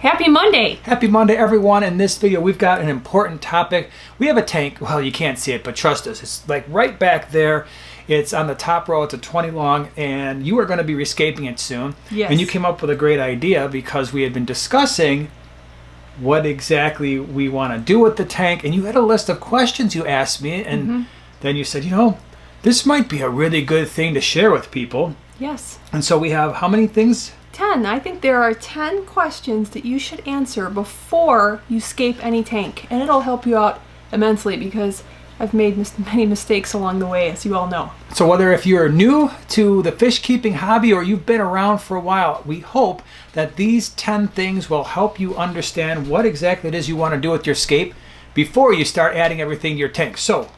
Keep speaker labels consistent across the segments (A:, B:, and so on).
A: Happy Monday!
B: Happy Monday, everyone. In this video, we've got an important topic. We have a tank. Well, you can't see it, but trust us. It's like right back there. It's on the top row. It's a 20 long, and you are going to be rescaping it soon.
A: Yes.
B: And you came up with a great idea because we had been discussing what exactly we want to do with the tank, and you had a list of questions you asked me, and then you said, you know, this might be a really good thing to share with people.
A: Yes.
B: And so we have how many things?
A: 10. I think there are 10 questions that you should answer before you scape any tank, and it'll help you out immensely because I've made many mistakes along the way, as you all know.
B: So whether if you're new to the fish keeping hobby or you've been around for a while, we hope that these 10 things will help you understand what exactly it is you want to do with your scape before you start adding everything to your tank. So,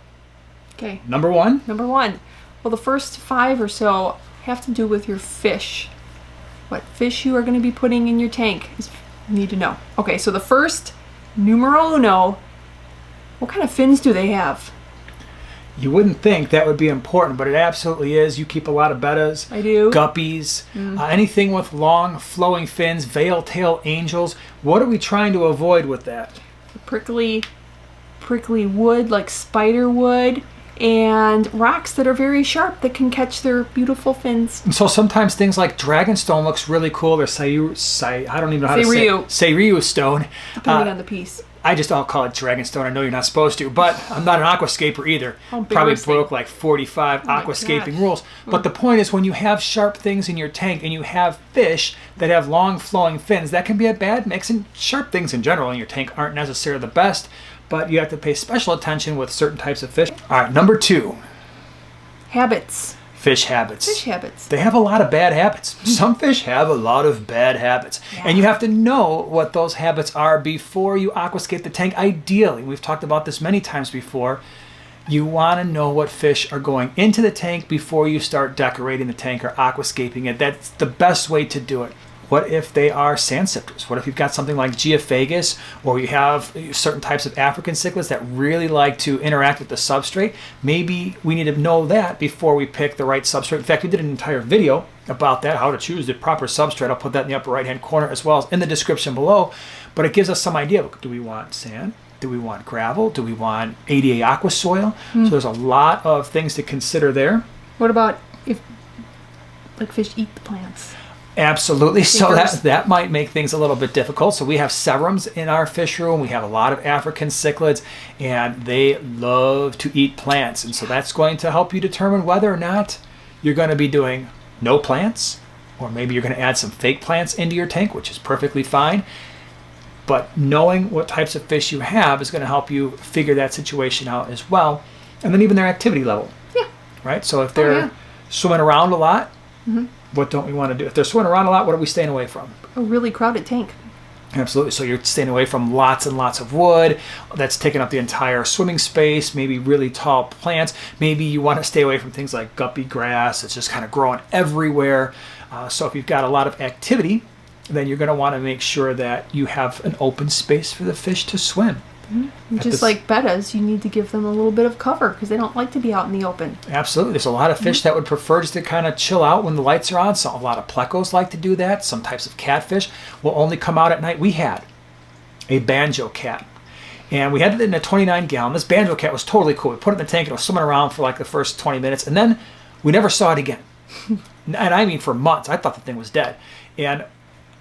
A: okay.
B: Number one.
A: Well, the first 5 or so have to do with your fish. What fish you are going to be putting in your tank is you need to know. Okay, so the first, numero uno, what kind of fins do they have?
B: You wouldn't think that would be important, but it absolutely is. You keep a lot of bettas.
A: I do.
B: Guppies, anything with long flowing fins, veil tail angels. What are we trying to avoid with that?
A: Prickly wood like spider wood, and rocks that are very sharp that can catch their beautiful fins.
B: And so sometimes things like dragonstone looks really cool, or I don't even know how to say it. Seiryu stone.
A: Depending on the piece.
B: I'll call it dragonstone. I know you're not supposed to, but I'm not an aquascaper either. Probably broke like 45 aquascaping rules. But the point is, when you have sharp things in your tank and you have fish that have long flowing fins, that can be a bad mix. And sharp things in general in your tank aren't necessarily the best, but you have to pay special attention with certain types of fish. All right, number 2.
A: Habits.
B: Fish habits.
A: Fish habits.
B: They have a lot of bad habits. Some fish have a lot of bad habits. Yeah. And you have to know what those habits are before you aquascape the tank. Ideally, we've talked about this many times before, you want to know what fish are going into the tank before you start decorating the tank or aquascaping it. That's the best way to do it. What if they are sand sifters? What if you've got something like geophagus, or you have certain types of African cichlids that really like to interact with the substrate? Maybe we need to know that before we pick the right substrate. In fact, we did an entire video about that, how to choose the proper substrate. I'll put that in the upper right-hand corner as well as in the description below. But it gives us some idea. Do we want sand? Do we want gravel? Do we want ADA aqua soil? So there's a lot of things to consider there.
A: What about if fish eat the plants?
B: Absolutely. So that might make things a little bit difficult. So we have serums in our fish room. We have a lot of African cichlids, and they love to eat plants. And so that's going to help you determine whether or not you're going to be doing no plants, or maybe you're going to add some fake plants into your tank, which is perfectly fine. But knowing what types of fish you have is going to help you figure that situation out as well. And then even their activity level. Yeah. Right? So if they're swimming around a lot, what don't we want to do? If they're swimming around a lot, what are we staying away from?
A: A really crowded tank.
B: Absolutely. So you're staying away from lots and lots of wood that's taking up the entire swimming space, maybe really tall plants. Maybe you want to stay away from things like guppy grass. It's just kind of growing everywhere. So if you've got a lot of activity, then you're going to want to make sure that you have an open space for the fish to swim.
A: Just like bettas, you need to give them a little bit of cover because they don't like to be out in the open.
B: Absolutely. There's a lot of fish that would prefer just to kind of chill out when the lights are on. So a lot of plecos like to do that. Some types of catfish will only come out at night. We had a banjo cat, and we had it in a 29 gallon. This banjo cat was totally cool. We put it in the tank and it was swimming around for like the first 20 minutes, and then we never saw it again. And I mean for months. I thought the thing was dead. And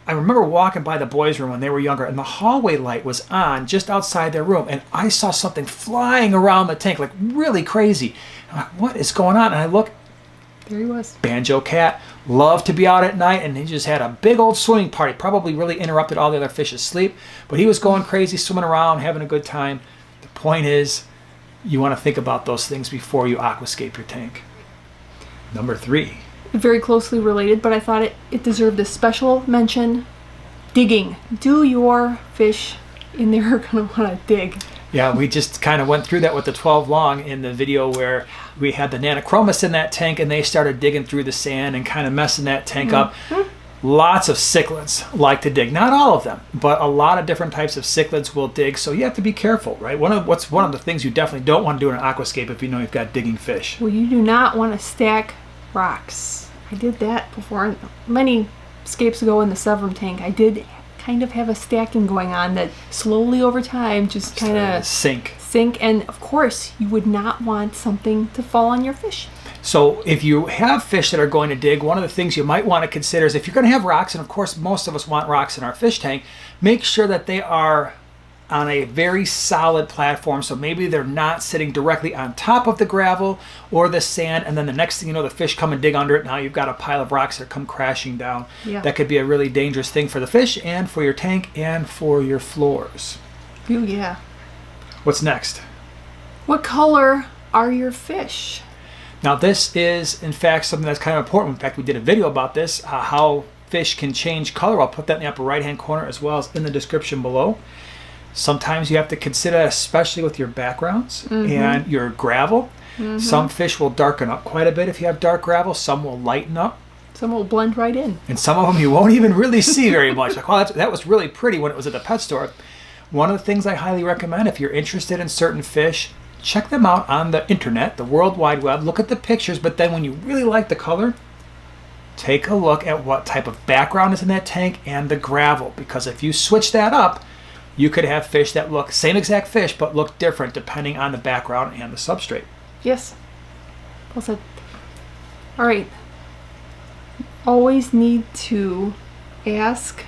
B: I remember walking by the boys' room when they were younger, and the hallway light was on just outside their room, and I saw something flying around the tank, like really crazy. I'm like, what is going on? And I look,
A: there he was.
B: Banjo cat, loved to be out at night, and he just had a big old swimming party. Probably really interrupted all the other fish's sleep, but he was going crazy, swimming around, having a good time. The point is, you want to think about those things before you aquascape your tank. Number 3.
A: Very closely related, but I thought it deserved a special mention. Digging. Do your fish in there going to want to dig?
B: Yeah, we just kind of went through that with the 12 long in the video where we had the nanochromis in that tank and they started digging through the sand and kind of messing that tank up. Lots of cichlids like to dig. Not all of them, but a lot of different types of cichlids will dig, so you have to be careful, right? One of the things you definitely don't want to do in an aquascape if you know you've got digging fish.
A: Well, you do not want to stack rocks. I did that before many scapes ago in the Severum tank. I did kind of have a stacking going on that slowly over time just kind of
B: sink.
A: And of course, you would not want something to fall on your fish.
B: So if you have fish that are going to dig, one of the things you might want to consider is if you're going to have rocks, and of course most of us want rocks in our fish tank, make sure that they are on a very solid platform. So maybe they're not sitting directly on top of the gravel or the sand, and then the next thing you know, the fish come and dig under it. Now you've got a pile of rocks that come crashing down.
A: Yeah.
B: That could be a really dangerous thing for the fish and for your tank and for your floors.
A: Oh yeah.
B: What's next?
A: What color are your fish?
B: Now this is in fact something that's kind of important. In fact, we did a video about this, how fish can change color. I'll put that in the upper right hand corner as well as in the description below. Sometimes you have to consider that, especially with your backgrounds and your gravel. Some fish will darken up quite a bit if you have dark gravel. Some will lighten up.
A: Some will blend right in.
B: And some of them you won't even really see very much. Like, oh, that was really pretty when it was at the pet store. One of the things I highly recommend, if you're interested in certain fish, check them out on the internet, the World Wide Web. Look at the pictures, but then when you really like the color, take a look at what type of background is in that tank and the gravel. Because if you switch that up, you could have fish that look same exact fish but look different depending on the background and the substrate.
A: Yes. Well said. All right. Always need to ask,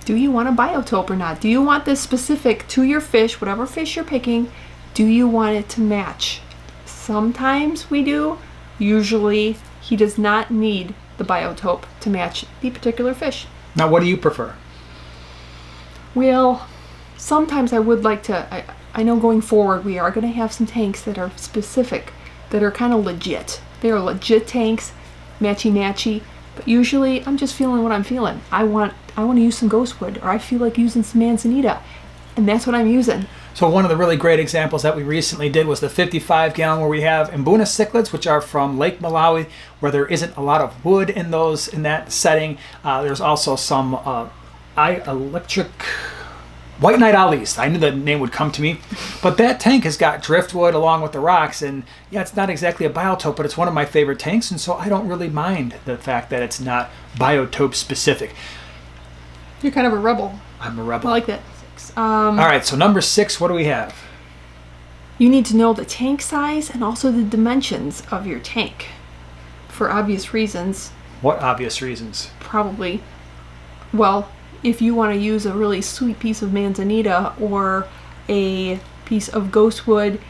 A: do you want a biotope or not? Do you want this specific to your fish, whatever fish you're picking? Do you want it to match? Sometimes we do. Usually he does not need the biotope to match the particular fish.
B: Now, what do you prefer?
A: Well, sometimes I would like to, I know going forward we are going to have some tanks that are specific, that are kind of legit. They are legit tanks, matchy-matchy, but usually I'm just feeling what I'm feeling. I want to use some ghostwood, or I feel like using some manzanita, and that's what I'm using.
B: So one of the really great examples that we recently did was the 55 gallon where we have Mbuna cichlids, which are from Lake Malawi, where there isn't a lot of wood in that setting. There's also some electric white knight owlies. I knew the name would come to me, but that tank has got driftwood along with the rocks, and yeah, it's not exactly a biotope, but it's one of my favorite tanks, and so I don't really mind the fact that it's not biotope specific.
A: You're kind of a rebel.
B: I'm a rebel.
A: I like that.
B: All right, so number 6, what do we have?
A: You need to know the tank size and also the dimensions of your tank for obvious reasons.
B: What obvious reasons?
A: Probably, well, if you want to use a really sweet piece of manzanita or a piece of ghostwood,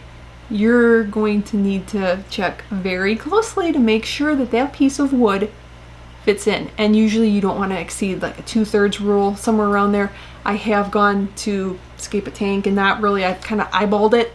A: you're going to need to check very closely to make sure that that piece of wood fits in. And usually you don't want to exceed like a 2/3 rule, somewhere around there. I have gone to scape a tank and not really, I kind of eyeballed it.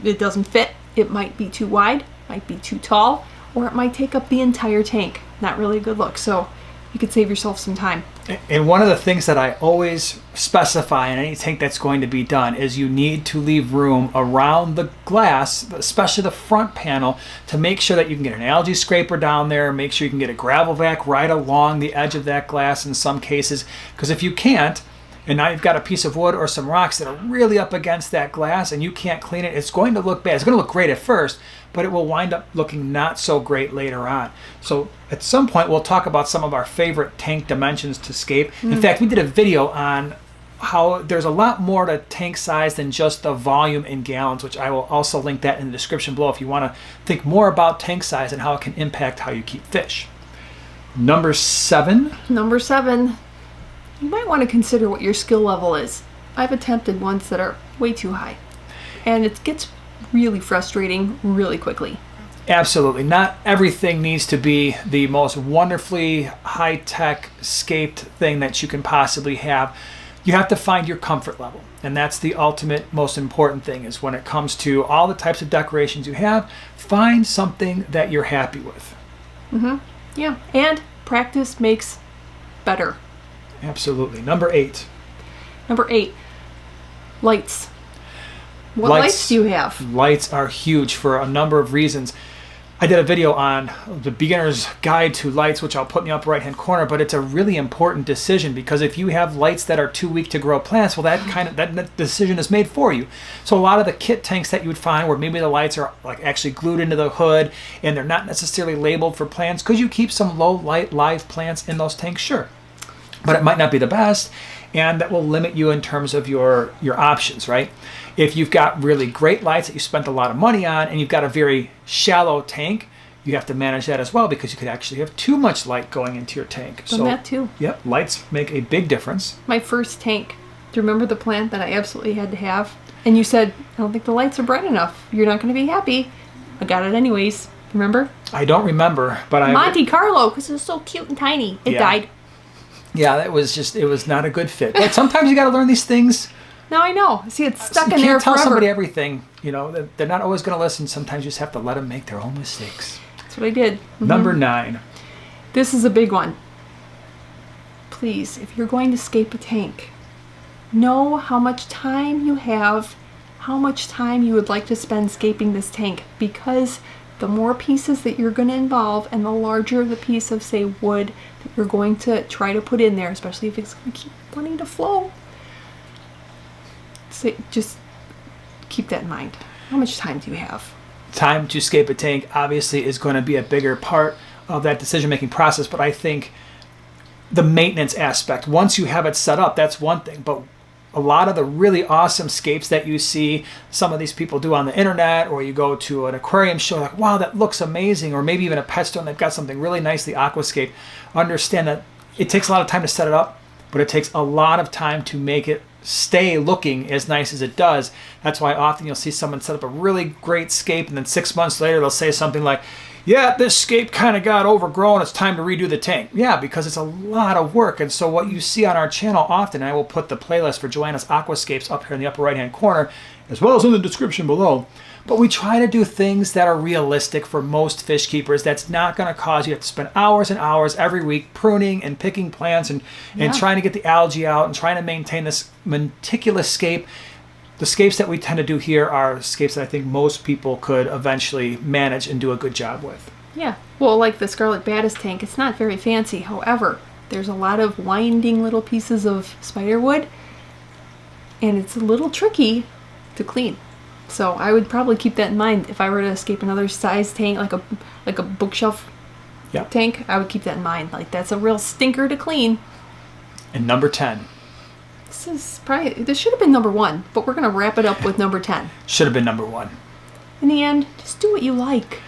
A: It doesn't fit. It might be too wide, might be too tall, or it might take up the entire tank. Not really a good look. So you could save yourself some time.
B: And one of the things that I always specify in any tank that's going to be done is you need to leave room around the glass, especially the front panel, to make sure that you can get an algae scraper down there, make sure you can get a gravel vac right along the edge of that glass in some cases. Because if you can't, and now you've got a piece of wood or some rocks that are really up against that glass and you can't clean it, it's going to look bad. It's going to look great at first, but it will wind up looking not so great later on. So at some point we'll talk about some of our favorite tank dimensions to scape. In fact, we did a video on how there's a lot more to tank size than just the volume in gallons, which I will also link that in the description below if you want to think more about tank size and how it can impact how you keep fish. Number 7.
A: Number 7. You might want to consider what your skill level is. I've attempted ones that are way too high, and it gets really frustrating really quickly.
B: Absolutely. Not everything needs to be the most wonderfully high-tech scaped thing that you can possibly have. You have to find your comfort level, and that's the ultimate most important thing is when it comes to all the types of decorations you have, find something that you're happy with.
A: Yeah, and practice makes better.
B: Absolutely. Number 8.
A: Number 8, lights. What lights do you have?
B: Lights are huge for a number of reasons. I did a video on the beginner's guide to lights, which I'll put in the upper right hand corner, but it's a really important decision because if you have lights that are too weak to grow plants, well, that decision is made for you. So a lot of the kit tanks that you would find where maybe the lights are like actually glued into the hood and they're not necessarily labeled for plants, could you keep some low light live plants in those tanks? Sure. but it might not be the best, and that will limit you in terms of your options, right? If you've got really great lights that you spent a lot of money on and you've got a very shallow tank, you have to manage that as well, because you could actually have too much light going into your tank.
A: Done that too.
B: Yep, lights make a big difference.
A: My first tank, do you remember the plant that I absolutely had to have? And you said, I don't think the lights are bright enough. You're not going to be happy. I got it anyways. Remember?
B: I don't remember, but
A: Monte Carlo, because it was so cute and tiny. It died.
B: Yeah, it was not a good fit. But sometimes you got to learn these things.
A: Now I know. See, it's stuck in there forever.
B: You can't tell somebody everything. You know, they're not always going to listen. Sometimes you just have to let them make their own mistakes.
A: That's what I did.
B: Number 9.
A: This is a big one. Please, if you're going to scape a tank, know how much time you have, how much time you would like to spend scaping this tank, because the more pieces that you're going to involve and the larger the piece of, say, wood that you're going to try to put in there, especially if it's going to keep wanting to flow, so just keep that in mind. How much time do you have?
B: Time to scape a tank obviously is going to be a bigger part of that decision-making process, but I think the maintenance aspect, once you have it set up, that's one thing, but a lot of the really awesome scapes that you see some of these people do on the internet, or you go to an aquarium show, like, wow, that looks amazing, or maybe even a pet store and they've got something really nicely aquascaped, understand that it takes a lot of time to set it up, but it takes a lot of time to make it stay looking as nice as it does. That's why often you'll see someone set up a really great scape and then 6 months later they'll say something like, yeah, this scape kind of got overgrown, it's time to redo the tank. Yeah, because it's a lot of work. And so what you see on our channel often, and I will put the playlist for Joanna's Aquascapes up here in the upper right hand corner, as well as in the description below, but we try to do things that are realistic for most fish keepers. That's not going to cause you to spend hours and hours every week pruning and picking plants and trying to get the algae out and trying to maintain this meticulous scape. The scapes that we tend to do here are scapes that I think most people could eventually manage and do a good job with.
A: Yeah, well, like the Scarlet Baddest tank, it's not very fancy. However, there's a lot of winding little pieces of spiderwood, and it's a little tricky to clean. So I would probably keep that in mind if I were to escape another size tank, like a bookshelf tank. I would keep that in mind. Like, that's a real stinker to clean.
B: And number 10.
A: This should have been number 1, but we're going to wrap it up with number 10.
B: Should have been number 1.
A: In the end, just do what you like.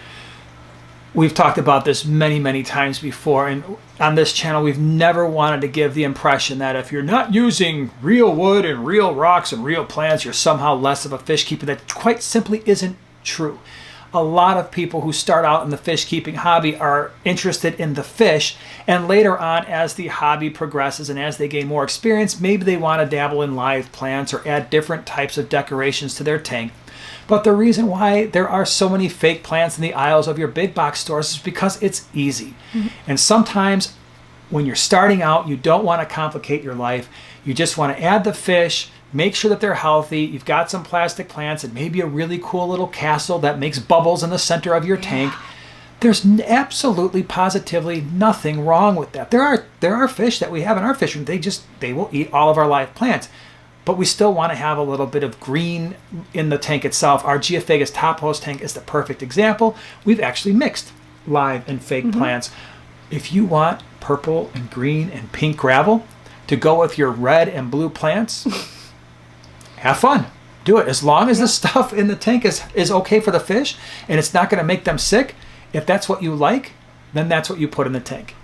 B: We've talked about this many, many times before, and on this channel we've never wanted to give the impression that if you're not using real wood and real rocks and real plants, you're somehow less of a fish keeper. That quite simply isn't true. A lot of people who start out in the fish keeping hobby are interested in the fish, and later on, as the hobby progresses and as they gain more experience, maybe they want to dabble in live plants or add different types of decorations to their tank. But the reason why there are so many fake plants in the aisles of your big box stores is because it's easy. Mm-hmm. And sometimes when you're starting out, you don't want to complicate your life. You just want to add the fish, make sure that they're healthy. You've got some plastic plants and maybe a really cool little castle that makes bubbles in the center of your tank. There's absolutely, positively nothing wrong with that. There are fish that we have in our fish room. They will eat all of our live plants. But we still want to have a little bit of green in the tank itself. Our Geophagus top hose tank is the perfect example. We've actually mixed live and fake plants. If you want purple and green and pink gravel to go with your red and blue plants, have fun. Do it. As long as the stuff in the tank is okay for the fish and it's not going to make them sick, if that's what you like, then that's what you put in the tank.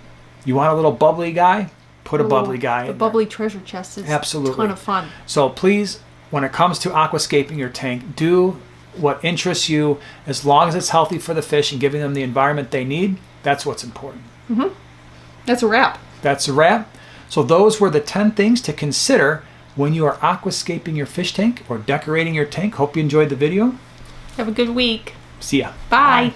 B: You want a little bubbly guy? Put a bubbly guy in there.
A: The bubbly treasure chest is
B: absolutely
A: a ton of fun.
B: So please, when it comes to aquascaping your tank, do what interests you. As long as it's healthy for the fish and giving them the environment they need, that's what's important.
A: That's a wrap.
B: That's a wrap. So those were the 10 things to consider when you are aquascaping your fish tank or decorating your tank. Hope you enjoyed the video.
A: Have a good week.
B: See ya.
A: Bye.